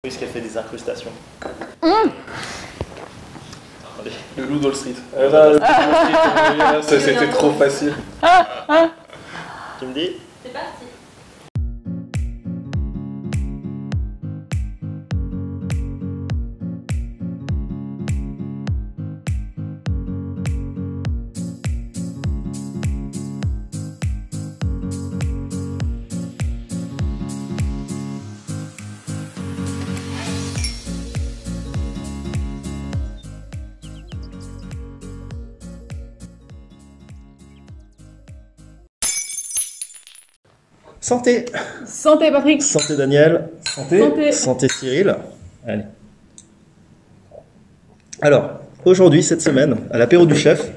Puisqu'elle fait des incrustations. Le loup d'All Street. C'était trop facile. Tu me dis? C'est parti. Santé! Santé Patrick! Santé Daniel! Santé. Santé! Santé Cyril! Allez. Alors, aujourd'hui, cette semaine, à l'apéro du chef,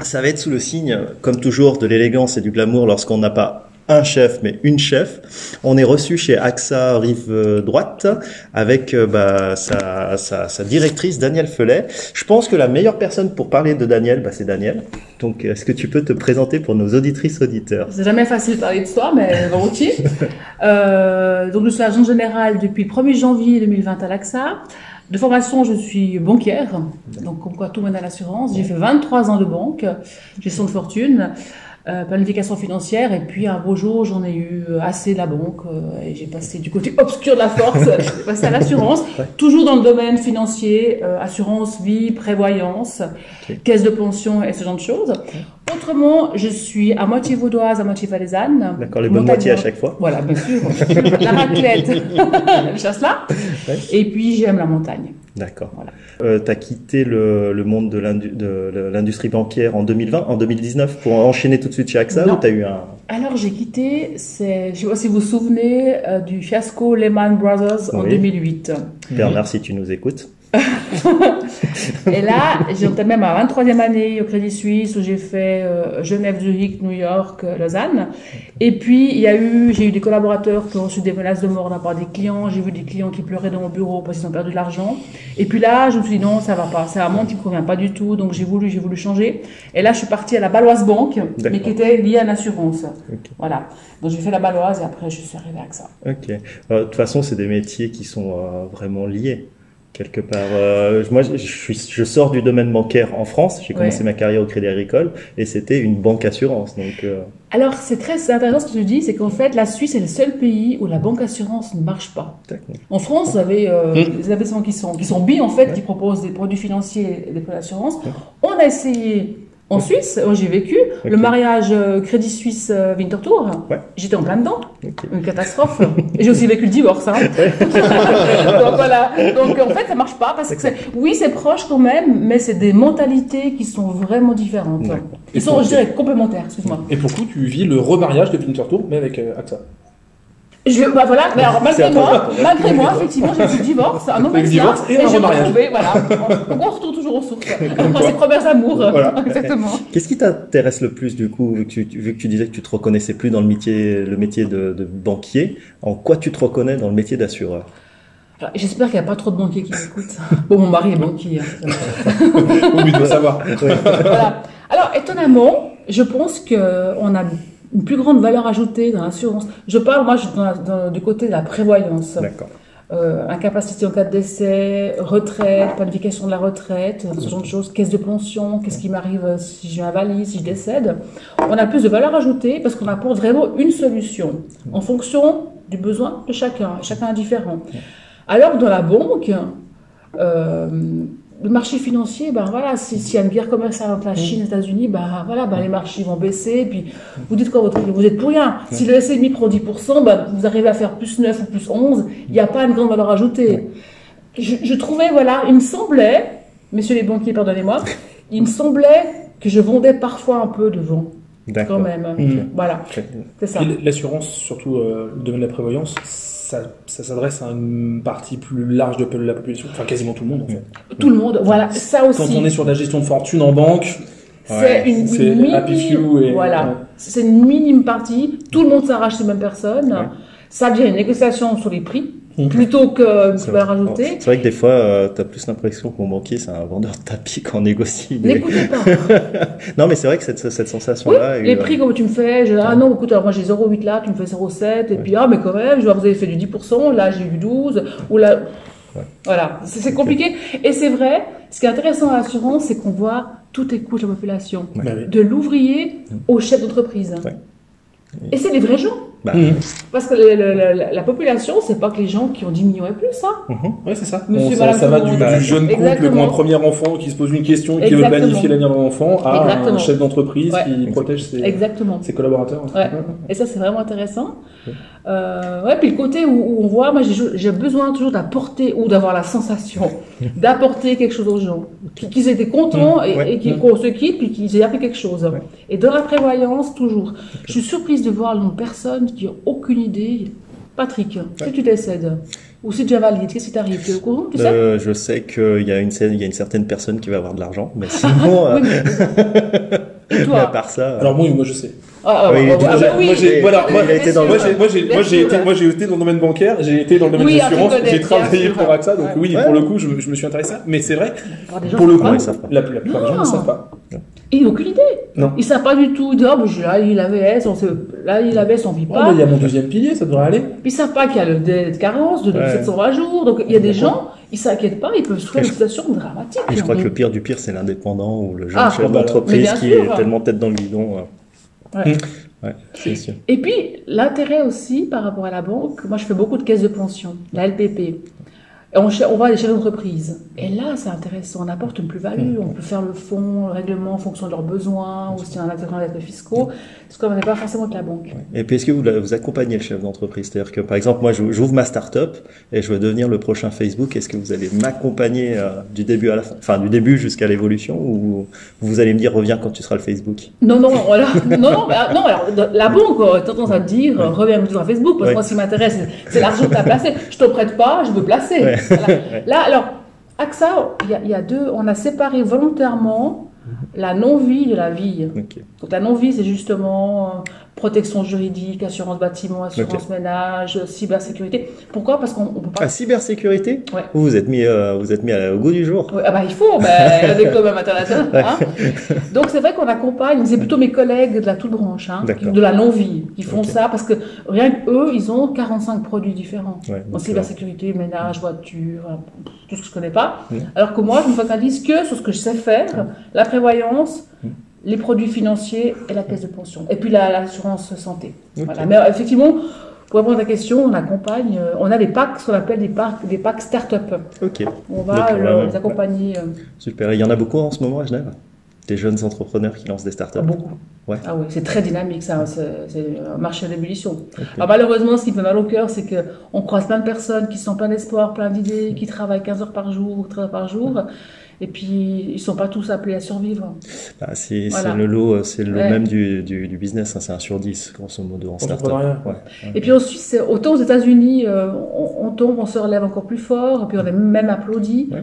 ça va être sous le signe, comme toujours, de l'élégance et du glamour lorsqu'on n'a pas un chef, mais une chef. On est reçu chez AXA Rive Droite avec sa directrice Danielle Felet. Je pense que la meilleure personne pour parler de Danielle, c'est Danielle. Donc, est-ce que tu peux te présenter pour nos auditrices auditeurs? C'est jamais facile de parler de soi, mais volontiers. Donc, je suis agente générale depuis le 1er janvier 2020 à l'AXA. De formation, je suis banquière, donc comme quoi tout mène à l'assurance. J'ai fait 23 ans de banque, gestion de fortune, planification financière, et puis un beau jour, j'en ai eu assez de la banque, et j'ai passé du côté obscur de la force, j'ai passé à l'assurance, toujours dans le domaine financier, assurance vie, prévoyance, caisse de pension et ce genre de choses. Autrement, je suis à moitié vaudoise, à moitié valaisanne. D'accord, les bonnes moitiés à chaque fois. Voilà, bien sûr. La raclette, je chasse là. Ouais. Et puis, j'aime la montagne. D'accord. Voilà. Tu as quitté le monde de l'industrie bancaire en 2020, en 2019 pour enchaîner tout de suite chez AXA Non. ou tu as eu un... Alors, j'ai quitté, je ne sais pas si vous vous souvenez du fiasco Lehman Brothers en Oui. 2008. Bernard, si tu nous écoutes. Et là, j'étais même à 23e année au Crédit Suisse où j'ai fait Genève, Zurich, New York, Lausanne. Et puis, j'ai eu des collaborateurs qui ont reçu des menaces de mort de la part des clients. J'ai vu des clients qui pleuraient dans mon bureau parce qu'ils ont perdu de l'argent. Et puis là, je me suis dit non, ça va pas. C'est un monde qui me convient pas du tout. Donc, j'ai voulu changer. Et là, je suis partie à la Baloise Banque, mais qui était liée à l'assurance. Okay. Voilà. Donc, j'ai fait la Baloise et après, je suis arrivée à AXA. Ok. De toute façon, c'est des métiers qui sont vraiment liés. Quelque part, moi, je sors du domaine bancaire en France. J'ai commencé ma carrière au Crédit Agricole et c'était une banque assurance. Donc, Alors, c'est très intéressant ce que tu dis, c'est qu'en fait, la Suisse est le seul pays où la banque assurance ne marche pas. En France, vous avez des établissements qui sont bi, en fait, qui proposent des produits financiers et des produits d'assurance. On a essayé en Suisse, j'ai vécu le mariage Crédit Suisse Winterthur. J'étais en plein dedans, une catastrophe. Et j'ai aussi vécu le divorce. Hein. Donc voilà. Donc en fait, ça marche pas parce que c'est proche quand même, mais c'est des mentalités qui sont vraiment différentes. Ils sont, je dirais, complémentaires. Excuse-moi. Et pour le coup, tu vis le remariage de Winterthur, mais avec AXA. Voilà, mais alors malgré moi, effectivement, j'ai eu le divorse, un homme divorce et un j'ai remariage. retrouvé, voilà. Donc on retourne toujours aux sources. Dans ses premiers amours. Voilà. Exactement. qu'est-ce qui t'intéresse le plus du coup, vu que tu disais que tu te reconnaissais plus dans le métier de banquier, en quoi tu te reconnais dans le métier d'assureur? J'espère qu'il n'y a pas trop de banquiers qui m'écoutent. Bon, mon mari est banquier. Oui, il doit savoir. Voilà. Alors, étonnamment, je pense qu'on a une plus grande valeur ajoutée dans l'assurance. Je parle, moi, du côté de la prévoyance. D'accord. Incapacité en cas de décès, retraite, planification de la retraite, ce genre de choses, caisse de pension, qu'est-ce qui m'arrive si je m'invalide, si je décède. On a plus de valeur ajoutée parce qu'on apporte vraiment une solution en fonction du besoin de chacun. Chacun est différent. Alors que dans la banque, le marché financier, voilà, s'il y a une guerre commerciale entre la Chine et les États-Unis, les marchés vont baisser. Puis vous dites quoi, vous êtes pour rien. Si le SMI prend 10%, vous arrivez à faire plus 9 ou plus 11, il n'y a pas une grande valeur ajoutée. Je trouvais, il me semblait, messieurs les banquiers, pardonnez-moi, il me semblait que je vendais parfois un peu de vent. Quand même. Voilà, c'est ça. L'assurance, surtout le domaine de la prévoyance, ça s'adresse à une partie plus large de la population, enfin quasiment tout le monde en fait. Tout le monde, voilà, ça aussi. Quand on est sur de la gestion de fortune en banque, c'est une minime, happy few et c'est une minime partie. Tout le monde s'arrache ces mêmes personnes. Ça devient une négociation sur les prix. plutôt qu'une C'est valeur vrai. ajoutée. C'est vrai que des fois, tu as plus l'impression que mon banquier, c'est un vendeur de tapis quand on négocie. N'écoutez pas. Non, mais c'est vrai que cette sensation-là. Les prix, comme tu me fais, ah non, écoute, alors moi j'ai 0,8 là, tu me fais 0,7, et puis ah, mais quand même, je vois, vous avez fait du 10%, là j'ai eu du 12, ou là. Voilà, c'est compliqué. Et c'est vrai, ce qui est intéressant à l'assurance, c'est qu'on voit toutes les couches de la population, de l'ouvrier au chef d'entreprise. Ouais. Et c'est les vrais gens. Bah, Parce que la population, c'est pas que les gens qui ont 10 millions et plus, hein. Ouais, c'est ça. Monsieur, Ça madame, va tout le du monde. jeune couple Exactement. pour un premier enfant qui se pose une question, qui veut Exactement. planifier l'avenir de l'enfant, à Exactement. un chef d'entreprise Ouais. qui protège Exactement. ses collaborateurs. Ouais. Et ça, c'est vraiment intéressant. Ouais, puis le côté où on voit, moi, j'ai besoin toujours d'apporter ou d'avoir la sensation d'apporter quelque chose aux gens, qu'ils étaient contents et qu'on se quitte, puis qu'ils aient appris quelque chose. Ouais. Et dans la prévoyance, toujours. Je suis surprise de voir le nombre de personnes qui n'ont aucune idée. Patrick, si tu décèdes, ou si tu es valide, qu'est-ce qui t'arrive? Tu es au courant, tu sais? je sais qu'il y a une certaine personne qui va avoir de l'argent, mais sinon, Oui, et à toi? part ça. Alors moi je sais. Oui, Moi j'ai été dans le domaine bancaire, j'ai été dans le domaine Oui, de l'assurance, tu connais, j'ai travaillé bien sûr. pour AXA, donc Ouais. oui, Ouais. pour le coup, je me suis intéressé à ça. Mais c'est vrai, Alors, des gens pour le savent coup, ils savent pas. la plupart des gens ne savent pas. Ils n'ont aucune idée. Non. Ils ne savent pas du tout. Ils disent, oh, ben, là, il avait son vit Oh, pas. mais il y a mon deuxième pilier, ça devrait aller. Puis ils ne savent pas qu'il y a le délai de carence de 720 jours. Donc il y a des gens, ils ne s'inquiètent pas, ils peuvent se trouver une situation dramatique. Et je crois que le pire du pire, c'est l'indépendant ou le jeune Ah, chef mais d'entreprise bien qui sûr. est tellement tête dans le guidon. Ouais. Ouais, c'est sûr. Et puis l'intérêt aussi par rapport à la banque, moi je fais beaucoup de caisses de pension, la LPP. Et on va à des chefs d'entreprise. Et là, c'est intéressant. On apporte une plus-value. On peut faire le fonds, le règlement en fonction de leurs besoins, ou si on a un acte fiscaux. Ce qu'on n'est pas forcément avec la banque. Et puis, est-ce que vous accompagnez le chef d'entreprise? C'est-à-dire que, par exemple, moi, j'ouvre ma start-up et je veux devenir le prochain Facebook. Est-ce que vous allez m'accompagner du début à la fin, enfin, du début jusqu'à l'évolution, ou vous allez me dire, reviens quand tu seras le Facebook? Non, voilà. non, alors, la banque a tendance à te dire, reviens sur Facebook, parce que moi, ce qui m'intéresse, c'est l'argent que tu as placé. Je te prête pas, je veux placer. Ouais. Voilà. Là, alors, AXA, il y a deux, on a séparé volontairement la non-vie de la vie. Okay. Donc la non-vie, c'est justement protection juridique, assurance bâtiment, assurance ménage, cybersécurité. Pourquoi? Parce qu'on peut pas... Ah, cybersécurité? Ouais. Vous êtes mis au goût du jour. Oui, ah bah il faut, il y a des clubs même internationaux. Hein. Donc c'est vrai qu'on accompagne, c'est plutôt mes collègues de la toute branche, de la non-vie, qui font ça, parce que rien qu'eux, ils ont 45 produits différents. Ouais, en cybersécurité, ménage, voiture, tout ce que je connais pas. Alors que moi, je me focalise que sur ce que je sais faire, la prévoyance, les produits financiers et la caisse de pension. Et puis l'assurance santé. Okay. Voilà. Mais effectivement, pour répondre à ta question, on accompagne, on a des packs, ce qu'on appelle des packs start-up. Ok. On va les accompagner. Super. Il y en a beaucoup en ce moment à Genève? Des jeunes entrepreneurs qui lancent des startups? Beaucoup. Ouais. Ah oui, c'est très dynamique, ça. C'est un marché d'ébullition. Okay. Alors, malheureusement, ce qui me fait mal au cœur, c'est qu'on croise plein de personnes qui sont plein d'espoir, plein d'idées, qui travaillent 15 heures par jour, 13 heures par jour. Et puis, ils ne sont pas tous appelés à survivre. Bah, c'est le lot, même du business. Hein, c'est 1 sur 10, grosso modo, en start-up. Ouais. Et puis, en Suisse, autant aux États-Unis, on tombe, on se relève encore plus fort, et puis on est même applaudi. Ouais.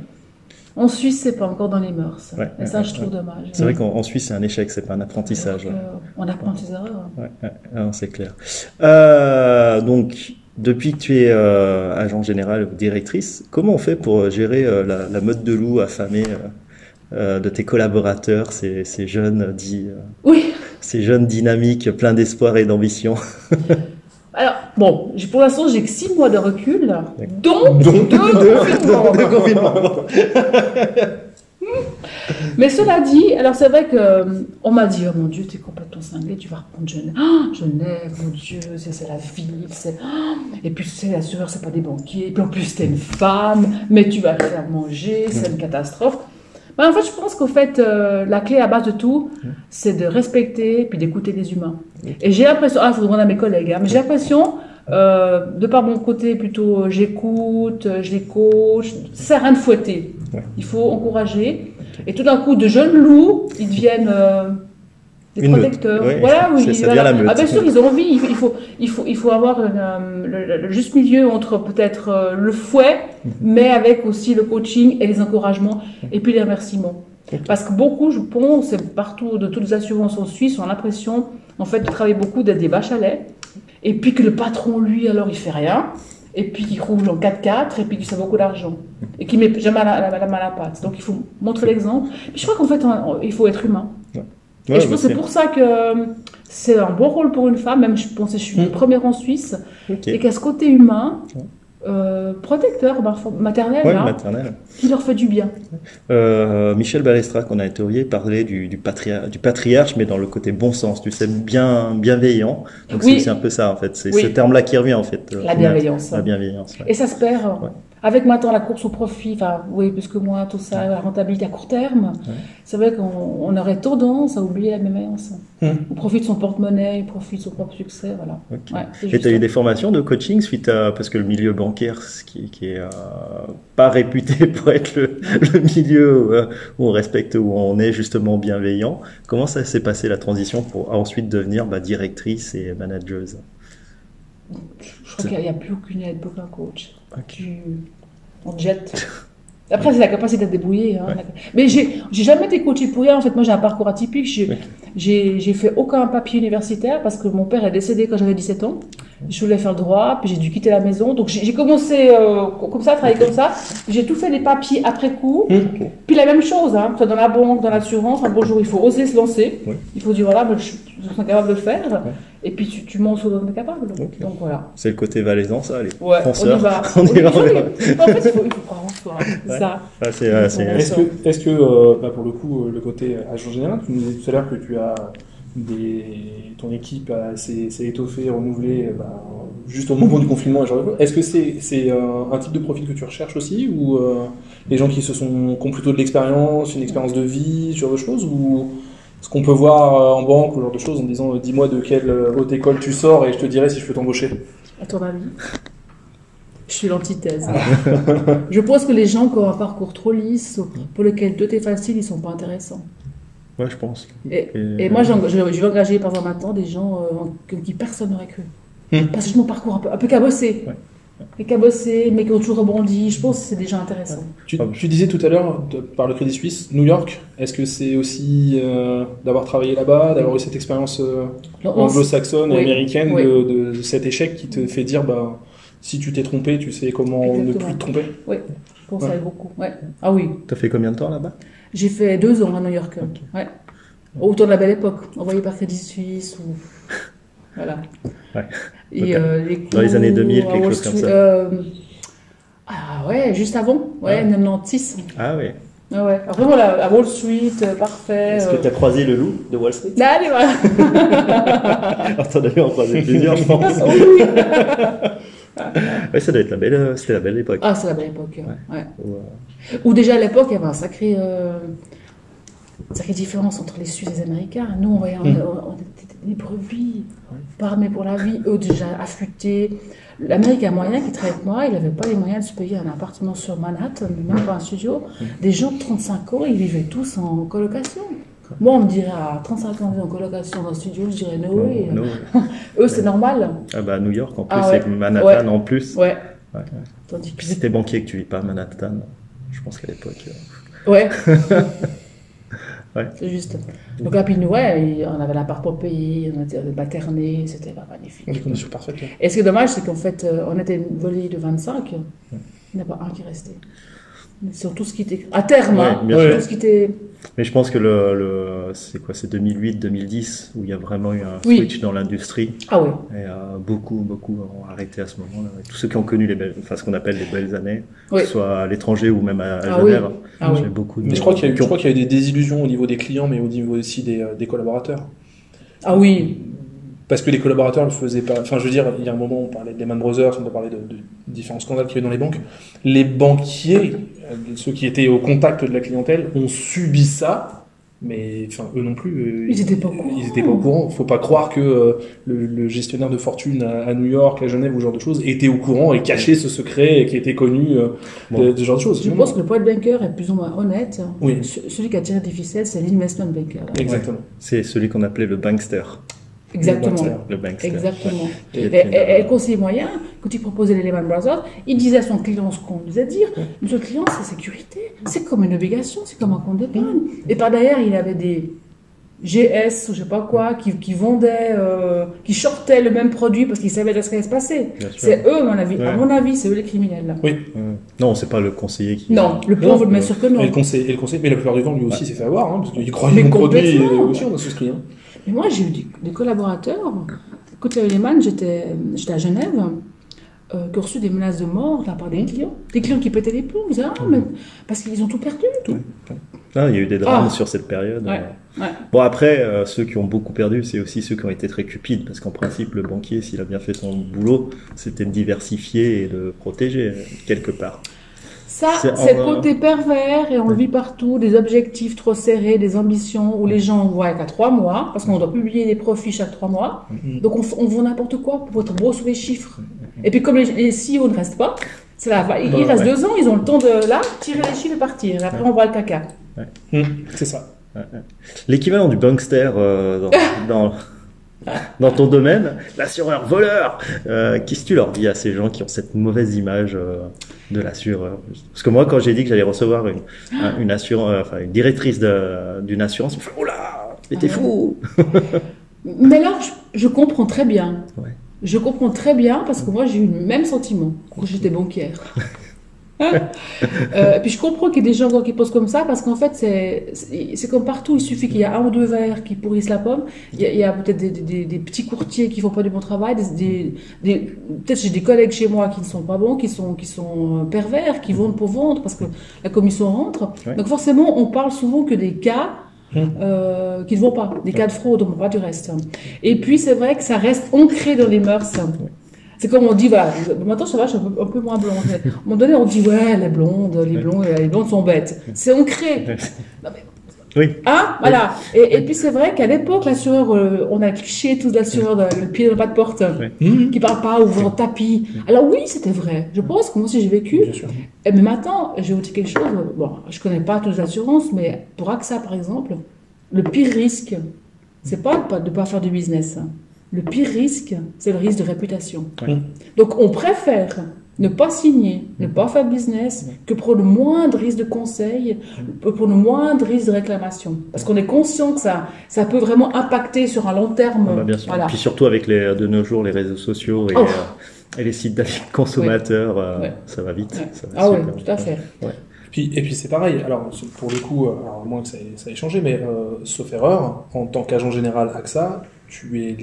En Suisse, c'est pas encore dans les mœurs. Et ça, je trouve dommage. C'est vrai qu'en Suisse, c'est un échec, c'est pas un apprentissage. On apprend ses erreurs. Non, c'est clair. Donc, depuis que tu es agent général ou directrice, comment on fait pour gérer la meute de loups affamée de tes collaborateurs, ces jeunes ces jeunes dynamiques, pleins d'espoir et d'ambition? Alors, bon, pour l'instant, j'ai que 6 mois de recul, dont 2 confinements. Mais cela dit, alors c'est vrai qu'on m'a dit, oh mon Dieu, t'es complètement cinglé, tu vas reprendre Genève. Oh, Genève, mon Dieu, c'est la ville, et puis c'est l'assureur, c'est pas des banquiers, et puis en plus t'es une femme, mais tu vas te faire manger, c'est une catastrophe. Mais en fait, je pense qu'au fait, la clé à base de tout, c'est de respecter puis d'écouter les humains. Et j'ai l'impression, il faut demander à mes collègues, mais j'ai l'impression, de par mon côté plutôt, j'écoute, je les coach, ça sert à rien de fouetter. Il faut encourager. Et tout d'un coup, de jeunes loups, ils deviennent des protecteurs. Voilà, oui. Ça devient la meute. Ah, bien sûr, ils ont envie. Il faut avoir le juste milieu entre peut-être le fouet, mais avec aussi le coaching et les encouragements, et puis les remerciements. Parce que beaucoup, je pense, partout, de toutes les assurances en Suisse, ont l'impression, en fait, de travailler beaucoup, d'être des vaches à lait, et puis que le patron, lui, alors, il fait rien. et puis qui roule en 4x4, et puis qui fait beaucoup d'argent, et qui met jamais la main à la pâte. Donc il faut montrer l'exemple. Je crois qu'en fait, il faut être humain. Et je pense que c'est pour ça que c'est un bon rôle pour une femme, même je pense que je suis une première en Suisse, et qu'à ce côté humain, protecteur, maternel, maternel, qui leur fait du bien. Michel Balestra, qu'on a interviewé, parlait du patriarche, mais dans le côté bon sens, tu sais, bienveillant. Donc c'est un peu ça, en fait. C'est ce terme-là qui revient, en fait. La bienveillance. La bienveillance. Et ça se perd. Avec maintenant la course au profit, plus que moi, tout ça, la rentabilité à court terme, c'est vrai qu'on aurait tendance à oublier la bienveillance. On profite de son porte-monnaie, on profite de son propre succès, voilà. Et tu as eu des formations de coaching suite à, parce que le milieu bancaire, qui est pas réputé pour être le milieu où on respecte, où on est justement bienveillant. Comment ça s'est passé la transition pour ensuite devenir directrice et manageuse? Je crois qu'il n'y a plus aucune aide, aucun coach. On te jette. Après, c'est la capacité de débrouiller. Mais j'ai jamais été coachée pour rien. En fait, moi, j'ai un parcours atypique. J'ai fait aucun papier universitaire parce que mon père est décédé quand j'avais 17 ans. Je voulais faire le droit, puis j'ai dû quitter la maison. Donc, j'ai commencé comme ça, à travailler comme ça. J'ai tout fait les papiers après coup. Puis la même chose, soit dans la banque, dans l'assurance. Un beau jour, il faut oser se lancer. Il faut dire, voilà, je suis capable de le faire. Et puis tu montres ce dont tu es capable. Donc voilà. C'est le côté valaisan, ça, allez. On y va. En fait, il faut croire en soi. C'est ça. Est-ce que pour le coup, le côté agent général, tu nous disais tout à l'heure que tu as ton équipe s'est étoffée, renouvelée juste au moment du confinement. Est-ce que c'est un type de profil que tu recherches aussi, ou les gens qui ont plutôt de l'expérience, une expérience de vie, ce genre de choses, ou ce qu'on peut voir en banque ou ce genre de choses en disant dis-moi de quelle haute école tu sors et je te dirai si je peux t'embaucher? À ton avis? Je suis l'antithèse. Je pense que les gens qui ont un parcours trop lisse, pour lesquels tout est facile, ils sont pas intéressants. Ouais, je pense. Et moi, je vais engager par exemple maintenant des gens qui personne n'aurait cru. Parce que j'ai mon parcours un peu cabossé. Les cabossés, mais qui ont toujours rebondi, je pense que c'est déjà intéressant. Tu disais tout à l'heure, par le Crédit Suisse, New York, est-ce que c'est aussi d'avoir travaillé là-bas, d'avoir eu cette expérience anglo-saxonne et américaine de cet échec qui te fait dire si tu t'es trompé, tu sais comment ne plus te tromper? Oui, je pense que ça aide beaucoup. Ah oui. Tu as fait combien de temps là-bas? J'ai fait 2 ans à New York. Autour de la belle époque, envoyé par Crédit Suisse ou... Voilà. Et dans les années 2000, quelque chose comme ça. Juste avant, 96. Ah ouais. Vraiment à Wall Street, parfait. Est-ce que tu as croisé le loup de Wall Street? Allez, voilà. Alors, t'en as dû en croiser plusieurs, je pense. Oui. Ça doit être c'était la belle époque. Ah, c'est la belle époque. Ou déjà à l'époque, il y avait un sacré différence entre les Suisses et les Américains. Nous, on était des brebis, pas armés pour la vie, eux déjà affûtés. L'Américain moyen qui travaillait avec moi, il n'avait pas les moyens de se payer un appartement sur Manhattan, même pas un studio. Des gens de 35 ans, ils vivaient tous en colocation. Moi, on me dirait à 35 ans en colocation dans un studio, je dirais no way. Eux, c'est normal. New York en plus, c'est Manhattan en plus. Tandis que si t'es banquier et que tu vis pas à Manhattan, je pense qu'à l'époque. C'est juste. Donc là, puis nous, on avait l'appart pour payer, on était materné, c'était magnifique. Des conditions parfaites. Et ce qui est dommage, c'est qu'en fait, on était une volée de 25, il n'y en a pas un qui restait. Sur tout ce qui était... À terme, tout ce qui était... Mais je pense que c'est 2008-2010 où il y a vraiment eu un switch dans l'industrie. Ah oui. Et beaucoup ont arrêté à ce moment-là. Tous ceux qui ont connu ce qu'on appelle les belles années, que ce soit à l'étranger ou même à Genève. J'ai beaucoup de... Mais je crois qu'il y a eu des désillusions au niveau des clients, mais au niveau aussi des collaborateurs. Ah oui. Parce que les collaborateurs ne le faisaient pas. Enfin, je veux dire, il y a un moment, on parlait de Lehman Brothers, on parlait de différents scandales qu'il y a eu dans les banques. Les banquiers, ceux qui étaient au contact de la clientèle, ont subi ça, mais eux non plus. Ils n'étaient pas au courant. Ils n'étaient pas au courant. Il ne faut pas croire que le gestionnaire de fortune à New York, à Genève ou ce genre de choses était au courant et cachait ce secret et qui était connu de ce genre de choses. Je pense que le point banker est plus ou moins honnête. Oui. Celui qui a tiré des ficelles, c'est l'investment banker. Exactement. C'est celui qu'on appelait le bankster. Exactement. Le bankster. Exactement. Et le conseiller moyen, quand il proposait les Lehman Brothers, il disait à son client ce qu'on disait dire. Monsieur le client, c'est sécurité. C'est comme une obligation, c'est comme un compte d'épargne. Et par derrière, il avait des GS ou je sais pas quoi, qui vendaient, qui shortaient le même produit parce qu'ils savaient déjà ce qui allait se passer. C'est eux, à mon avis. Ouais. À mon avis, c'est eux les criminels. Là. Oui. Non, c'est pas le conseiller qui... Non, le plan, vous le mettre sûr que non. Et le conseil, mais la plupart du temps, lui aussi s'est fait avoir, hein, parce qu'il croyait Mais mon produit, et complètement. aussi on a souscrit. Hein. Mais moi, j'ai eu des collaborateurs. Écoute, Lehman, j'étais à Genève, qui ont reçu des menaces de mort de la part des clients. Des clients qui pétaient les plombs. Ils disaient, mais parce qu'ils ont tout perdu. Tout. Ah, il y a eu des drames sur cette période. Ouais. Ouais. Bon, après, ceux qui ont beaucoup perdu, c'est aussi ceux qui ont été très cupides, parce qu'en principe, le banquier, s'il a bien fait son boulot, c'était de diversifier et de protéger, quelque part. Ça, c'est le côté pervers, et on le vit partout, des objectifs trop serrés, des ambitions, où les gens voient qu'à 3 mois, parce qu'on doit publier des profits chaque 3 mois, donc on vend n'importe quoi pour être beau sur les chiffres. Et puis comme les CEO ne restent pas, c'est là, il reste 2 ans, ils ont le temps de là, tirer les chiffres et partir, et après on voit le caca. C'est ça. L'équivalent du bankster dans ton domaine, l'assureur voleur, qu'est-ce que tu leur dis à ces gens qui ont cette mauvaise image de l'assureur? Parce que moi, quand j'ai dit que j'allais recevoir une directrice d'une assurance, on me fait « Oh là, mais t'es fou !» Mais là, je comprends très bien. Ouais. Je comprends très bien parce que moi, j'ai eu le même sentiment quand j'étais banquière. Et puis je comprends qu'il y ait des gens qui posent comme ça parce qu'en fait c'est comme partout, il suffit qu'il y ait 1 ou 2 verres qui pourrissent la pomme, il y a peut-être des petits courtiers qui font pas du bon travail, peut-être j'ai des collègues chez moi qui ne sont pas bons, qui sont pervers, qui vendent pour vendre parce que la commission rentre, donc forcément on parle souvent que des cas qui ne vont pas, des cas de fraude, on ne parle pas du reste. Et puis c'est vrai que ça reste ancré dans les mœurs. C'est comme on dit, voilà, maintenant ça va, je suis un peu moins blonde. Mais à un moment donné, on dit, ouais, les blondes sont bêtes. C'est ancré. Non, mais... Oui. Hein, voilà. Et puis c'est vrai qu'à l'époque, l'assureur, on a cliché tous l'assureur, le pied dans le pas de porte, qui parle pas ou vend tapis. Alors oui, c'était vrai. Je pense que moi aussi j'ai vécu. Bien sûr. Mais maintenant, je vais vous dire quelque chose. Bon, je connais pas toutes les assurances, mais pour AXA par exemple, le pire risque, c'est pas de pas faire du business. Le pire risque, c'est le risque de réputation. Donc, on préfère ne pas signer, ne pas faire de business, que pour le moindre risque de conseil, pour le moindre risque de réclamation. Parce qu'on est conscient que ça peut vraiment impacter sur un long terme. Bien sûr. Voilà. Puis surtout avec de nos jours les réseaux sociaux et les sites d'avis consommateurs, ça va vite. Ça va oui, tout à fait. Ouais. Et puis c'est pareil, alors pour le coup, alors à moins que ça ait changé, mais sauf erreur, en tant qu'agent général AXA, tu es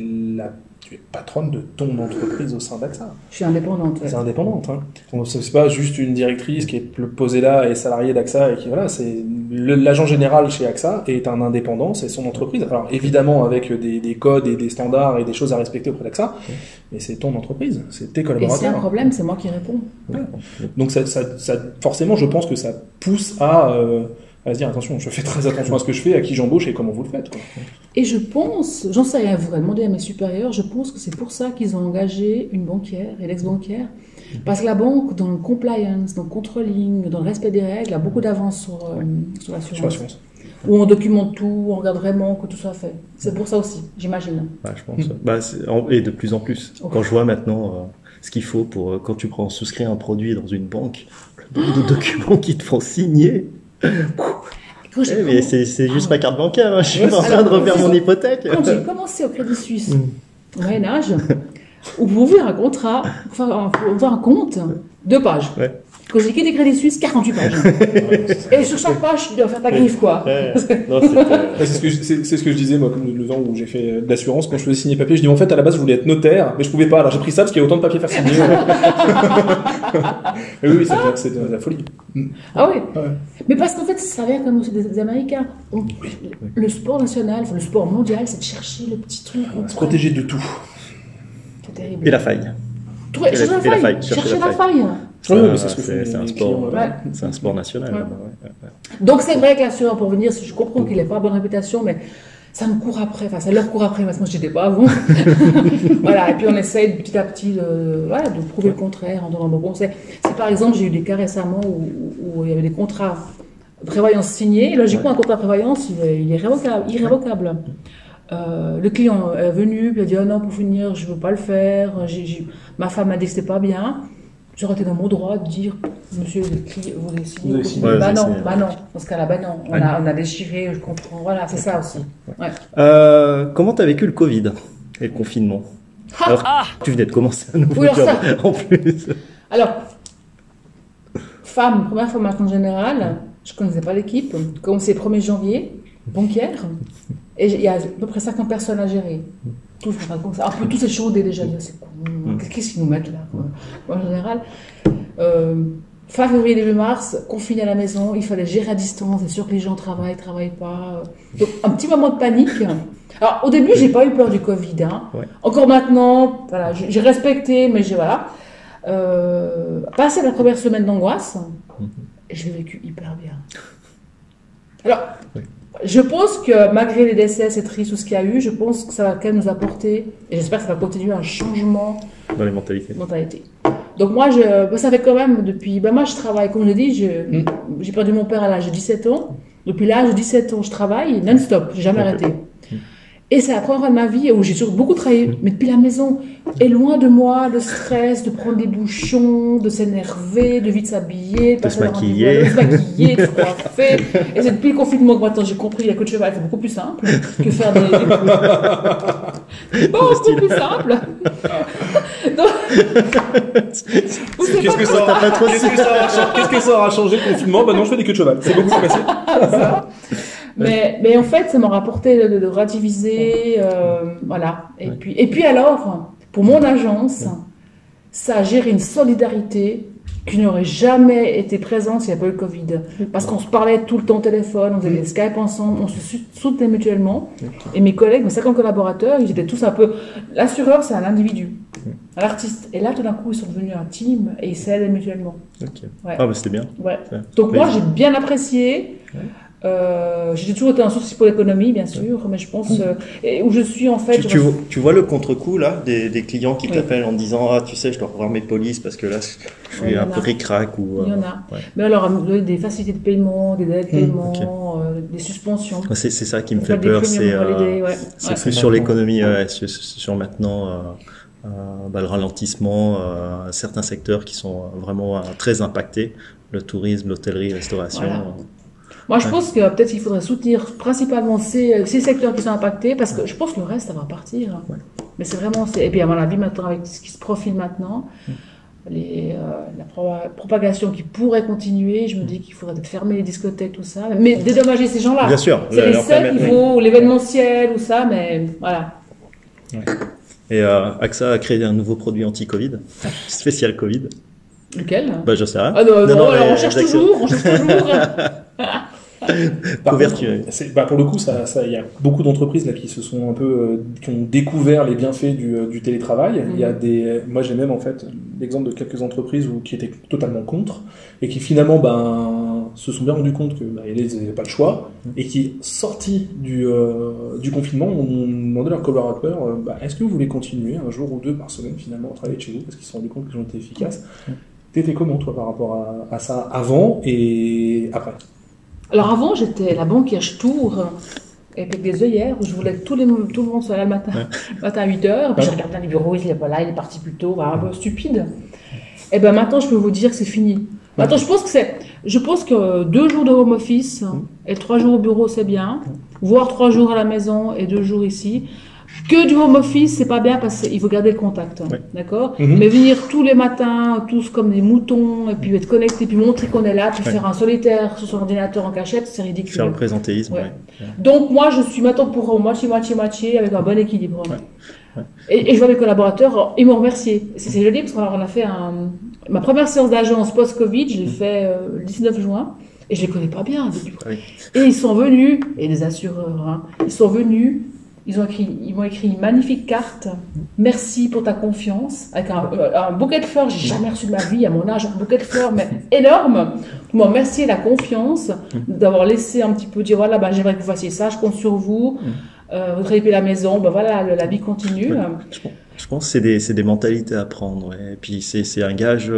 patronne de ton entreprise au sein d'AXA. Je suis indépendante. C'est indépendante. Hein. Donc, c'est pas juste une directrice qui est posée là et salariée d'AXA et qui voilà, c'est l'agent général chez AXA est un indépendant, c'est son entreprise. Alors évidemment avec des codes et des standards et des choses à respecter auprès d'AXA, mais c'est ton entreprise, c'est tes collaborateurs. Et s'il y a un problème, c'est moi qui réponds. Ouais. Donc ça, forcément, je pense que ça pousse à se dire attention, je fais très attention à ce que je fais, à qui j'embauche et comment vous le faites. Quoi. Et je pense, j'en sais rien, vous allez demander à mes supérieurs, je pense que c'est pour ça qu'ils ont engagé une banquière et l'ex-banquière. Parce que la banque, dans le compliance, dans le controlling, dans le respect des règles, a beaucoup d'avance sur l'assurance. Où on documente tout, on regarde vraiment que tout soit fait. C'est pour ça aussi, j'imagine. Ouais, je pense. Et de plus en plus. Okay. Quand je vois maintenant ce qu'il faut pour quand tu souscris un produit dans une banque, le nombre de documents qui te font signer. Mais c'est juste ma carte bancaire, hein. Je suis en train de refaire mon hypothèque. Quand j'ai commencé au Crédit Suisse, au Moyen-Âge, où vous ouvrir un contrat, pour ouvrir un compte, 2 pages. Ouais. Quand j'ai quitté Crédit Suisse, 48 pages. Et sur chaque page, tu dois faire ta griffe, quoi. C'est ce que je disais, moi, comme le temps où j'ai fait de l'assurance, quand je faisais signer papier, je dis en fait, à la base, je voulais être notaire, mais je pouvais pas. Alors j'ai pris ça parce qu'il y a autant de papiers à faire signer. Oui, c'est de la folie. Ah oui. Ouais. Mais parce qu'en fait, ça vient comme des Américains. Le sport national, enfin le sport mondial, c'est de chercher le petit truc. Se protéger de tout. C'est terrible. Et la faille. Chercher la faille. C'est un sport national. Ouais. Donc c'est vrai que l'assureur, pour venir, je comprends qu'il n'ait pas bonne réputation, mais ça me court après, ça leur court après, parce que moi je n'étais pas avant. Voilà, et puis on essaye petit à petit de prouver le contraire en donnant bon conseil. Si par exemple j'ai eu des cas récemment où il y avait des contrats de prévoyance signés, logiquement un contrat de prévoyance il est irrévocable. Le client est venu, il a dit oh non, pour finir, je ne veux pas le faire, ma femme m'a dit que c'était pas bien. j'aurais été dans mon droit de dire, monsieur, vous avez signé. Vous avez signé. Ouais, Bah vous non, avez signé. bah non. Dans ce cas-là, bah non. On a déchiré, je comprends. Voilà, c'est ça aussi. Ouais. Comment t'as vécu le Covid et le confinement? Alors, tu venais de commencer un nouveau Oui, alors job, ça. en plus. Alors, première formation générale, je ne connaissais pas l'équipe. Commencé le 1er janvier, banquière. Et il y a à peu près 50 personnes à gérer. Tous, un peu tous échaudés déjà. C'est con. Qu'est-ce qu'ils nous mettent là, quoi. En général, fin février, début mars, confiné à la maison, il fallait gérer à distance, être sûr que les gens travaillent pas. Donc, un petit moment de panique. Alors, au début, j'ai pas eu peur du Covid. Hein. Ouais. Encore maintenant, voilà, j'ai respecté, mais voilà. Passé la première semaine d'angoisse, je l'ai vécu hyper bien. Alors, je pense que malgré les décès, c'est triste tout ce qu'il y a eu, je pense que ça va quand même nous apporter, et j'espère que ça va continuer, un changement Dans les mentalités. de mentalité. Donc moi, ça fait quand même depuis... moi, je travaille, comme je dis, j'ai perdu mon père à l'âge de 17 ans. Depuis l'âge de 17 ans, je travaille non-stop, j'ai jamais arrêté. Et c'est la première fois de ma vie où j'ai toujours beaucoup travaillé, mais depuis la maison. Et loin de moi, le stress de prendre des bouchons, de s'énerver, de vite s'habiller, De se maquiller. de se maquiller, de se coiffer. Et c'est depuis le confinement que maintenant j'ai compris, la queue de cheval, c'est beaucoup plus simple que faire des beaucoup plus simple. Donc, Qu'est-ce que ça aura changé le confinement? Bah non, je fais des queues de cheval. C'est beaucoup plus facile. Mais en fait, ça m'a rapporté de relativiser, voilà. Et puis alors, pour mon agence, ça a géré une solidarité qui n'aurait jamais été présente s'il n'y avait pas eu le Covid. Parce qu'on se parlait tout le temps au téléphone, on faisait des Skype ensemble, on se soutenait mutuellement. Et mes collègues, mes 50 collaborateurs, ils étaient tous un peu... L'assureur, c'est un individu, un artiste. Et là, tout d'un coup, ils sont devenus un team et ils s'aident mutuellement. Ok. Ouais. Ah, bah c'était bien. Ouais. Ouais. Donc moi, Plaisir. j'ai bien apprécié. J'ai toujours été un souci pour l'économie, bien sûr, mais je pense et où je suis en fait. Tu vois le contre-coup là des clients qui t'appellent en disant ah tu sais je dois revoir mes polices parce que là je suis un peu ric-rac ou. Il y en a. Mais alors des facilités de paiement, des délais de paiement, des suspensions. C'est ça qui me fait peur, c'est plus sur l'économie, sur maintenant le ralentissement, certains secteurs qui sont vraiment très impactés, le tourisme, l'hôtellerie, restauration. Voilà. Moi, je pense que peut-être qu'il faudrait soutenir principalement ces secteurs qui sont impactés, parce que je pense que le reste, ça va partir. Ouais. Mais c'est vraiment... Et puis, à mon avis, maintenant, avec ce qui se profile maintenant, la propagation qui pourrait continuer, je me dis qu'il faudrait peut-être fermer les discothèques, tout ça. Mais dédommager ces gens-là. Bien sûr. C'est les seuls qu'il faut, ou l'événementiel, ou ça, mais voilà. Ouais. Et AXA a créé un nouveau produit anti-Covid, spécial Covid. Lequel? Bah, je sais rien. Ah non, alors on cherche toujours. Couverture. Pour le coup, il y a beaucoup d'entreprises là qui se sont un peu, qui ont découvert les bienfaits du télétravail. Il y a moi j'ai même en fait l'exemple de quelques entreprises qui étaient totalement contre et qui finalement se sont bien rendus compte que ils n'avaient pas le choix et qui sortis du confinement ont demandé à leurs collaborateurs est-ce que vous voulez continuer un jour ou deux par semaine finalement à travailler de chez vous parce qu'ils se sont rendus compte qu'ils ont été efficaces. T'étais comment toi par rapport à ça avant et après? Alors avant, j'étais la banquière Tour avec des œillères où je voulais que tout le monde soit là le matin à 8h. Puis je regardais dans les bureaux, il n'est pas là, il est parti plus tôt, un peu stupide. Et ben maintenant, je peux vous dire que c'est fini. Maintenant, je pense que 2 jours de home office et 3 jours au bureau, c'est bien. Voire 3 jours à la maison et 2 jours ici. Que du home office, c'est pas bien parce qu'il faut garder le contact, d'accord. Mais venir tous les matins, tous comme des moutons, et puis être connecté, puis montrer qu'on est là, puis faire un solitaire sur son ordinateur en cachette, c'est ridicule. Faire le présentéisme, Donc moi, je suis maintenant pour moitié, avec un bon équilibre. Et je vois mes collaborateurs, ils m'ont remercié. C'est joli parce qu'on a fait ma première séance d'agence post-Covid, je l'ai fait le 19 juin, et je les connais pas bien depuis. Et ils sont venus, et les assureurs, ils sont venus. Ils m'ont écrit une magnifique carte. Merci pour ta confiance. Avec un bouquet de fleurs. J'ai jamais reçu de ma vie à mon âge un bouquet de fleurs, mais énorme. Ils m'ont remercié la confiance d'avoir laissé un petit peu dire voilà, j'aimerais que vous fassiez ça, je compte sur vous. Vous travaillez la maison, voilà, la vie continue. Je pense que c'est des mentalités à prendre. Ouais. Et puis c'est un gage.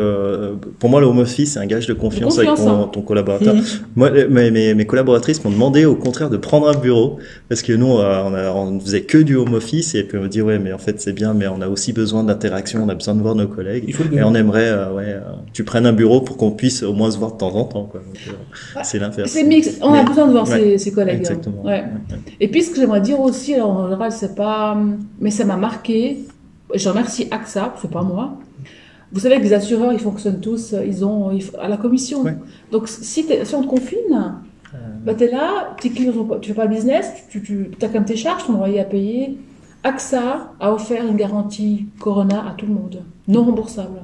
Pour moi, le home office, c'est un gage de confiance avec ton collaborateur. Moi, mes collaboratrices m'ont demandé au contraire de prendre un bureau parce que nous, on ne faisait que du home office et puis on me dit ouais, mais en fait c'est bien, mais on a aussi besoin d'interaction, on a besoin de voir nos collègues et on aimerait tu prennes un bureau pour qu'on puisse au moins se voir de temps en temps. Quoi. Donc, c'est l'inverse. C'est mix. On a besoin de voir ses collègues. Exactement. Ouais. Et puis ce que j'aimerais dire aussi, alors en général c'est pas, mais ça m'a marqué. Je remercie AXA, c'est pas moi. Vous savez que les assureurs, ils fonctionnent tous, à la commission. Ouais. Donc si on te confine, t'es là, tes clients, tu fais pas le business, tu as comme tes charges, ton loyer à payer. AXA a offert une garantie Corona à tout le monde, non remboursable.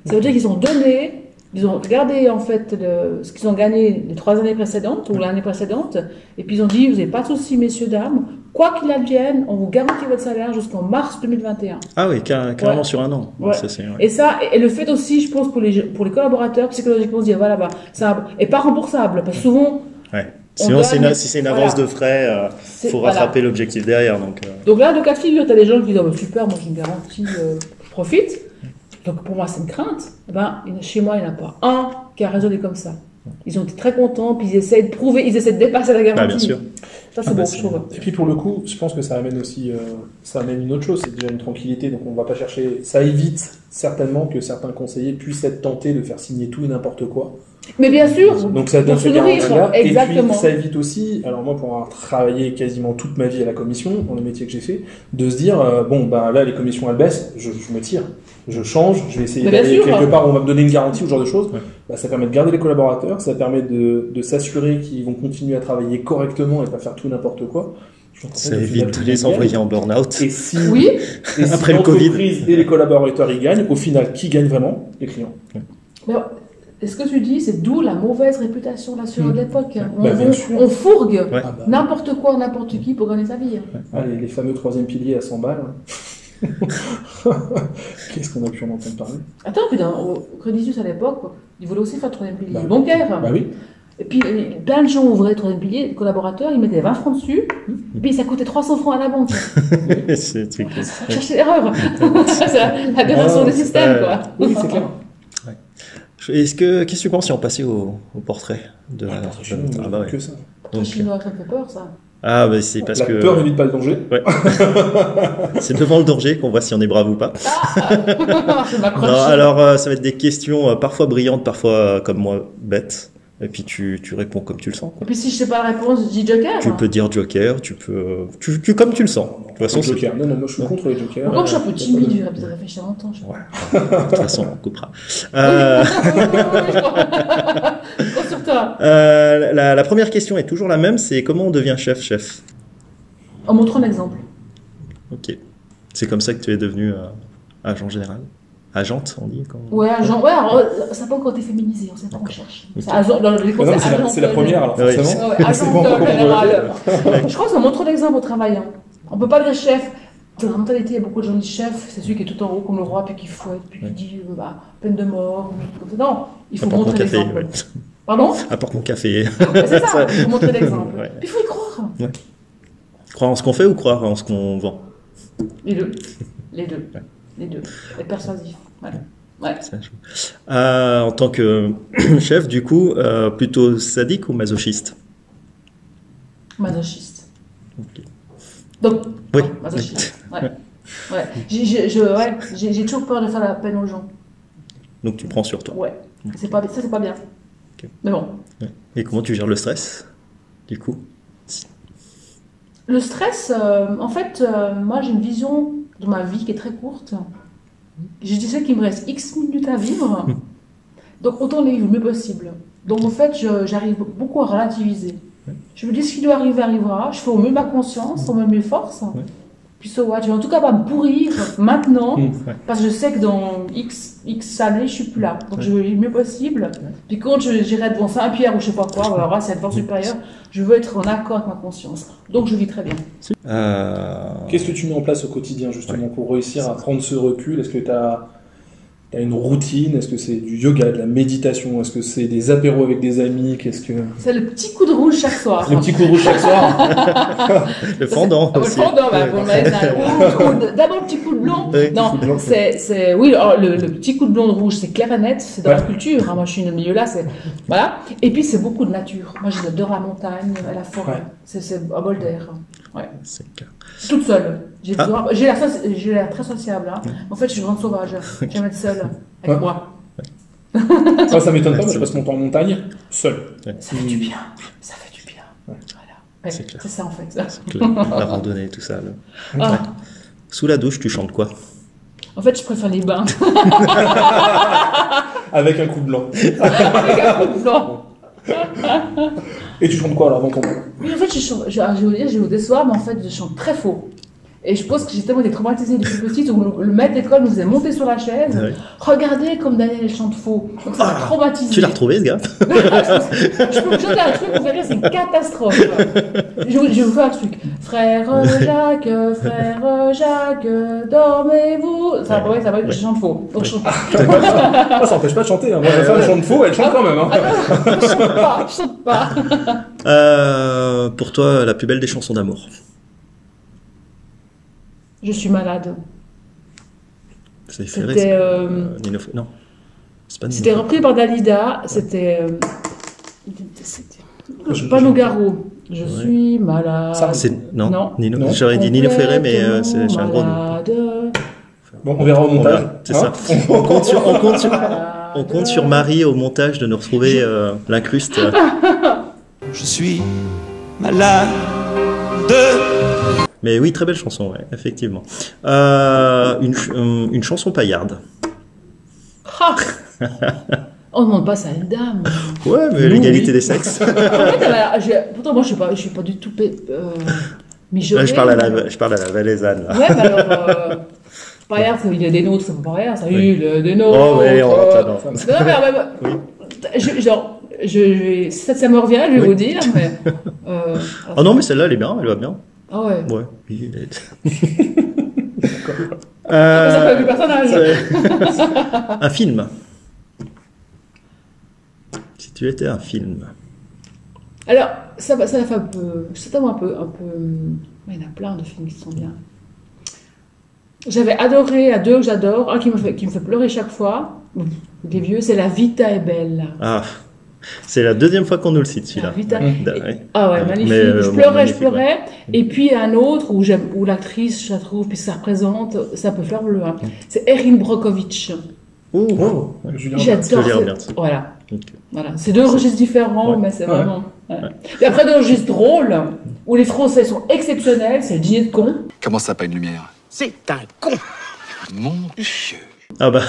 Ça veut dire qu'ils ont donné. Ils ont regardé en fait ce qu'ils ont gagné les 3 années précédentes ou l'année précédente, et puis ils ont dit vous n'avez pas de soucis, messieurs, dames, quoi qu'il advienne, on vous garantit votre salaire jusqu'en mars 2021. Ah oui, carrément sur un an. Ouais. Et ça, et le fait aussi, je pense pour les collaborateurs, psychologiquement, se dire voilà, ça est pas remboursable, parce que souvent. Ouais. Sinon, si c'est une avance de frais, faut rattraper l'objectif derrière. Donc là, de cas de figure, tu as des gens qui disent oh, super, moi j'ai une garantie, je profite. Donc pour moi, c'est une crainte. Chez moi, il n'y en a pas un qui a raisonné comme ça. Ils ont été très contents, puis ils essaient de prouver, ils essaient de dépasser la garantie. Bien sûr. Ça, c'est bon, je trouve. Et puis pour le coup, je pense que ça amène aussi, ça amène une autre chose, c'est déjà une tranquillité. Donc on ne va pas chercher. Ça évite certainement que certains conseillers puissent être tentés de faire signer tout et n'importe quoi. Mais bien sûr. Donc ça donne se nourrir. Exactement. Et puis ça évite aussi, alors moi pour avoir travaillé quasiment toute ma vie à la commission, dans le métier que j'ai fait, de se dire là les commissions elles baissent, je me tire. Je change, je vais essayer d'aller quelque part où on va me donner une garantie ou ce genre de choses. Ouais. Ça permet de garder les collaborateurs, ça permet de s'assurer qu'ils vont continuer à travailler correctement et pas faire tout n'importe quoi. Ça évite tous les envoyés en burn-out. Et si, après le Covid. Et les collaborateurs ils gagnent, au final, qui gagne vraiment? Les clients. Mais ce que tu dis, c'est d'où la mauvaise réputation de l'assureur de l'époque. On fourgue n'importe quoi, n'importe qui pour gagner sa vie. Les fameux 3e piliers à 100 balles. Qu'est-ce qu'on a pu en entendre parler? Attends, puis au Crédit Suisse à l'époque, ils voulaient aussi faire le 3e pilier bancaire. Oui. Et puis plein de gens ouvraient le 3e pilier, les collaborateurs, ils mettaient 20 francs dessus, et puis ça coûtait 300 francs à la banque. Chercher l'erreur. C'est la aberration des systèmes, quoi. Oui, c'est clair. Qu'est-ce que tu penses si on passait au portrait de que ça. Chinois, ça me fait peur, ça. Ah, bah c'est parce que. La peur n'évite pas le danger. Ouais. C'est devant le danger qu'on voit si on est brave ou pas. Non, alors, ça va être des questions parfois brillantes, parfois, comme moi, bêtes. Et puis tu réponds comme tu le sens. Quoi. Et puis si je sais pas la réponse, je dis Joker. Tu peux dire Joker, tu peux comme tu le sens. De toute façon, Joker. Non, moi je suis contre les Jokers. Moi, je suis un peu timide, je vais réfléchir longtemps. Ouais. De toute façon, on coupera. Compte sur toi. La première question est toujours la même, c'est comment on devient chef? En montrant l'exemple. Ok. C'est comme ça que tu es devenu agent général. Agente, on dit quand... Ouais, agent. Ouais, alors, ça n'a pas encore été féminisé, on sait pas, on cherche. Okay. C'est la première, alors forcément. Ouais, agent général. Je crois que ça montre l'exemple au travail. Hein. On peut pas dire chef. Dans la mentalité, il y a beaucoup de gens qui disent chef, c'est celui qui est tout en haut comme le roi, puis qui fouette, puis qui dit peine de mort. Non, il faut montrer l'exemple. Ouais. Pardon? Apporte mon café. C'est ça, il faut montrer l'exemple. Ouais. Puis il faut y croire. Ouais. Croire en ce qu'on fait ou croire en ce qu'on vend? Les deux. Être persuasif. Ouais. En tant que chef, du coup, plutôt sadique ou masochiste? Masochiste. Okay. Donc, oui. Masochiste. Ouais. J'ai toujours peur de faire la peine aux gens. Donc tu prends sur toi. Ouais. C'est pas bien. Okay. Mais bon. Ouais. Et comment tu gères le stress, du coup? Le stress, en fait, moi j'ai une vision de ma vie qui est très courte. Je disais qu'il me reste X minutes à vivre, donc autant les vivre le mieux possible. Donc en fait, j'arrive beaucoup à relativiser. Je me dis ce qui doit arriver arrivera, je fais au mieux ma conscience, au mieux mes forces. Puis so what, je vais en tout cas pas me pourrir maintenant, parce que je sais que dans X années, je suis plus là. Donc je veux le mieux possible. Puis quand j'irai devant Saint-Pierre ou je sais pas quoi, alors là c'est une force supérieure, je veux être en accord avec ma conscience. Donc je vis très bien. Qu'est-ce que tu mets en place au quotidien justement pour réussir à prendre ce recul? Est-ce que tu as y a une routine? Est-ce que c'est du yoga, de la méditation? Est-ce que c'est des apéros avec des amis? Qu'est-ce que... C'est le petit coup de rouge chaque soir. Le petit coup de rouge chaque soir? Le fendant Le aussi. fondant, bah, pour le mettre, d'abord le petit coup de blond. Oui, Non, coup de blond, oui, alors, le petit coup de blond de rouge, c'est clair et net, c'est dans la culture. Hein, moi, je suis dans le milieu là, voilà. Et puis, c'est beaucoup de nature. Moi, j'adore la montagne, la forêt. Ouais. C'est un bol d'air. Ouais. C'est clair. Toute seule. J'ai Ah. l'air très sociable. Hein. En fait, je suis une grande sauvage. J'aime être seule avec Ouais. moi. Ça m'étonne pas, moi je passe mon temps en montagne, seul. Ça fait du bien. Ça fait du bien. Ouais. Voilà. Ouais, C'est clair. c'est ça en fait. C'est clair. La randonnée, tout ça. Là. Ah. Sous la douche, tu chantes quoi? En fait, je préfère les bains. Avec un coup de blanc. Avec un coup de blanc. Et tu chantes quoi alors dans ton... Oui, en fait, je vais vous dire, j'ai eu des soirs, mais en fait, je chante très faux. Et je pense que j'ai tellement été traumatisée depuis petite où le maître d'école nous faisait monter sur la chaise. Ouais. Regardez comme Daniel chante faux. Donc ça m'a traumatisée. Tu l'as retrouvé, ce gars? Je peux vous chanter un truc, vous verrez, c'est une catastrophe. Je vais vous faire un truc. Frère Jacques, dormez-vous. Ça va, je chante faux. Donc je chante pas. Ah, ça empêche pas de chanter. Hein. Moi, ma femme chante faux, elle chante quand même. Hein. Je chante pas. Pour toi, la plus belle des chansons d'amour? Je suis malade. C'est Ferré, C'était Non. C'est pas Nino c'était Ferré. repris par Dalida. C'était pas Nougaro. Je suis malade. Ça, Non, Non. Nino. Non. J'aurais dit Nino Ferré, mais j'ai un gros doute. malade. Bon, on verra au montage. C'est Hein ça. On compte sur Marie au montage de nous retrouver l'incruste. Je suis malade. Mais oui, très belle chanson, ouais, effectivement. Une chanson paillarde. Ah. On ne demande pas ça à une dame. Ouais, mais Nous, l'égalité oui. des sexes. En fait, pourtant, moi, je suis pas du tout mijaurée. Là, je parle à la valaisanne, là. Ouais, mais alors, paillard, il y a des nôtres, c'est pas paillard, ça. Oui. Il y a des nôtres. Oh, ouais, on rentre là-dedans. Non, mais ça me revient, je vais Oui. vous dire, mais. Oh non, mais celle-là, elle est bien, elle va bien. Ah ouais. Ouais. Oui, elle est- Ça fait du personnage. Un film. Si tu étais un film. Alors, ça fait un peu. Certainement un peu. Il y en a plein de films qui sont bien. J'avais adoré, à deux que j'adore, un qui me fait pleurer chaque fois, des vieux, c'est La Vita est belle. Ah, c'est la deuxième fois qu'on nous le cite, celui-là. La Vita. Ouais. Ah ouais, magnifique. Mais, je bon, pleurais, magnifique, je pleurais. Et puis un autre où l'actrice, je la trouve, puis ça représente, c'est un peu fleur bleue. Hein. C'est Erin Brockovich. Oh. Oh, Julien. J'adore. Julien c'est- Roberts. Voilà. Ok. Voilà. C'est deux registres différents, Ouais. mais c'est Ouais. vraiment. Ouais. Et après, deux registres drôles, où les Français sont exceptionnels, c'est le dîner de con. Comment ça, pas une lumière? C'est un con. Mon Dieu. Ah bah.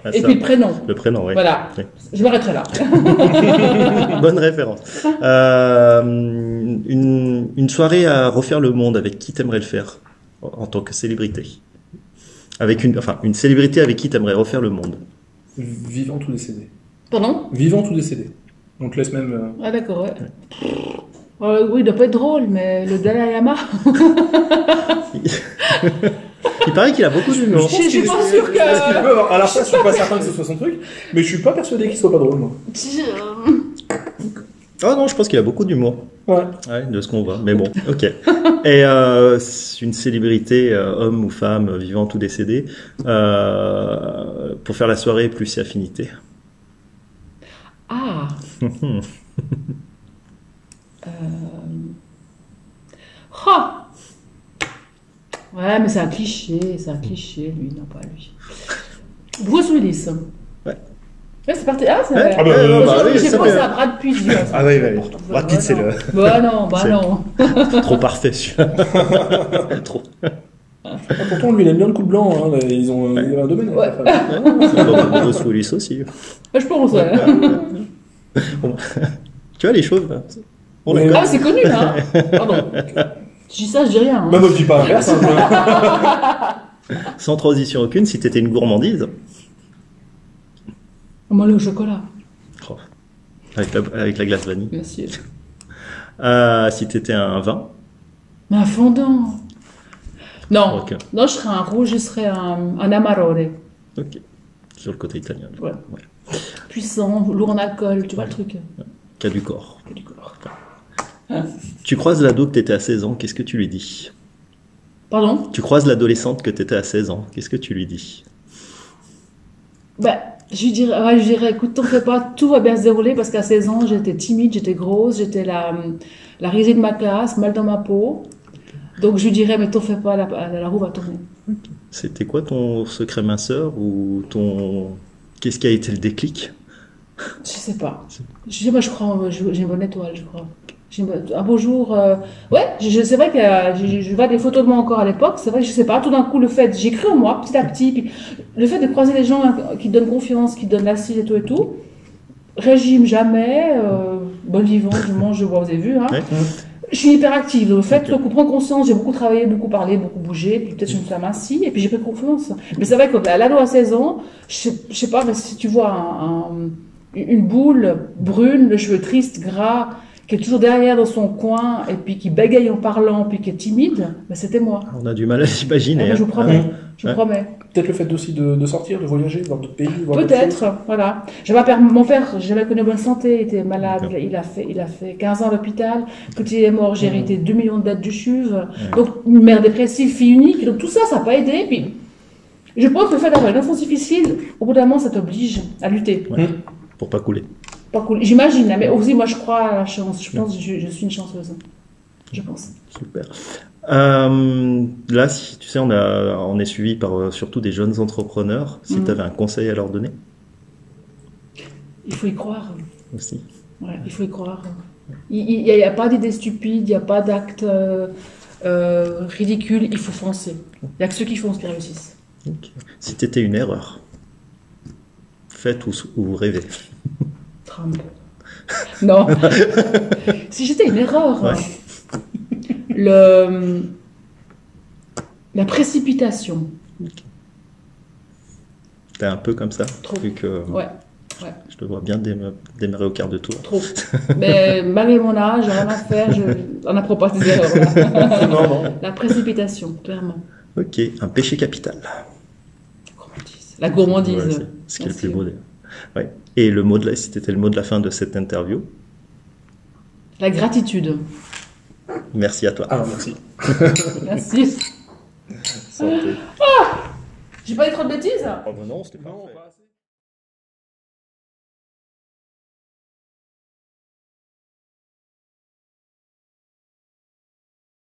Ah, Et ça. puis le prénom. Le prénom, oui. Voilà. Oui. Je m'arrêterai là. Bonne référence. Une soirée à refaire le monde, avec qui t'aimerais le faire en tant que célébrité? Une célébrité avec qui t'aimerais refaire le monde? Vivant ou décédé? Pardon? Vivant ou décédé? On te laisse même... Ah d'accord, ouais. Oui, il doit pas être drôle, mais le Dalai Lama. Il paraît qu'il a beaucoup d'humour. Je suis pas sûre que- Est-ce qu'il peut avoir... Alors ça, je suis pas certain que ce soit son truc, mais je suis pas persuadé qu'il soit pas drôle, moi. Ah non, je pense qu'il a beaucoup d'humour. Ouais. Ouais, de ce qu'on voit. Mais bon, ok. Et une célébrité, homme ou femme, vivante ou décédée, pour faire la soirée plus et affinité. Ah. Oh. Ouais, mais c'est un cliché, lui, non pas lui. Bruce Willis. Ouais. Ouais, c'est parti. Ah, c'est Ouais. Ah bah, oui, j'ai ça pensé fait- à Brad Pitt. Ah oui, oui. Brad Pitt, c'est le... Bah non, C'est- non. Trop parfait, celui-là. Trop. Ah, pourtant, lui, il aime bien le coup de blanc. Hein. Ils ont un domaine. Ouais. Bruce Willis aussi. Je pense, ouais. Bon. Tu vois, les chauves, là. On Ouais. les connaît. Ah, c'est connu, là. Pardon. Je dis ça, je dis rien. hein. Bah, moi, je dis pas l'inverse. Hein. Sans transition aucune, si t'étais une gourmandise, Moi, le chocolat. oh, avec la glace vanille. Merci. Si t'étais un vin, Mais un fondant. Non. Ok. Non, je serais un rouge, je serais un amarone. ok. Sur le côté italien. Ouais. Puissant, lourd en alcool, tu vois le truc. Cas du corps. Du corps. Tu croises l'ado que tu étais à 16 ans, qu'est-ce que tu lui dis? Pardon? Tu croises l'adolescente que tu étais à 16 ans, qu'est-ce que tu lui dis? Ben, je lui dirais, écoute, t'en fais pas, tout va bien se dérouler parce qu'à 16 ans, j'étais timide, j'étais grosse, j'étais la risée de ma classe, mal dans ma peau. Donc je lui dirais, mais t'en fais pas, la roue va tourner. C'était quoi ton secret minceur ou ton... Qu'est-ce qui a été le déclic? Je sais pas. Moi, je crois, j'ai une bonne étoile, je crois. Un beau jour, ouais, c'est vrai que je vois des photos de moi encore à l'époque. C'est vrai que je sais pas, tout d'un coup, j'ai cru en moi, petit à petit. Puis, le fait de croiser les gens qui donnent confiance, qui donnent l'assise et tout. Régime jamais, bon vivant, je mange, je bois, vous avez vu. Hein. Ouais. Je suis hyper active. Le fait de prendre conscience, j'ai beaucoup travaillé, beaucoup parlé, beaucoup bougé. Puis peut-être je me suis amincie et puis j'ai pris confiance. Mais c'est vrai que l'ado à 16 ans, je sais pas, mais si tu vois une boule brune, le cheveu triste, gras, qui est toujours derrière dans son coin, et puis qui bégaye en parlant, puis qui est timide, ben c'était moi. On a du mal à l'imaginer. Je vous promets, je vous promets. Peut-être le fait aussi de sortir, de voyager, voir d'autres pays, voir d'autres choses. Peut-être, voilà. Mon père, j'avais connu bonne santé, il était malade, il a fait 15 ans à l'hôpital. Quand il est mort, j'ai hérité 2 millions de dettes du CHUV. Donc, une mère dépressive, fille unique. Donc, tout ça, ça n'a pas aidé. Puis, je pense que le fait d'avoir une enfance difficile, au bout d'un moment, ça t'oblige à lutter. Ouais. Pour pas couler. Pas cool. J'imagine, mais aussi, moi, je crois à la chance. Je pense que je suis une chanceuse. Je pense. Super. Là, tu sais, on est suivi par surtout des jeunes entrepreneurs. Si tu avais un conseil à leur donner il faut y croire. aussi. Ouais, il faut y croire. Il n'y a pas d'idées stupides, il n'y a pas d'actes ridicules. Il faut foncer. Il n'y a que ceux qui foncent qui réussissent. Okay. Si tu étais une erreur, faite ou rêvée. Trump. Non. Si j'étais une erreur, Ouais. La précipitation. T'es un peu comme ça. Trop. Vu que Ouais. je te vois bien démarrer au quart de tour. Trop. Mais malgré mon âge, j'ai rien à faire, on n'apprend pas ces erreurs. Non. La précipitation, clairement. Ok, un péché capital. La gourmandise. Ouais, c'est ce qui est le plus beau. Ouais. Et si c'était le mot de la fin de cette interview. La gratitude. Merci à toi. Alors, merci. Merci. Santé. J'ai pas dit trop de bêtises? Oh, non, c'était pas.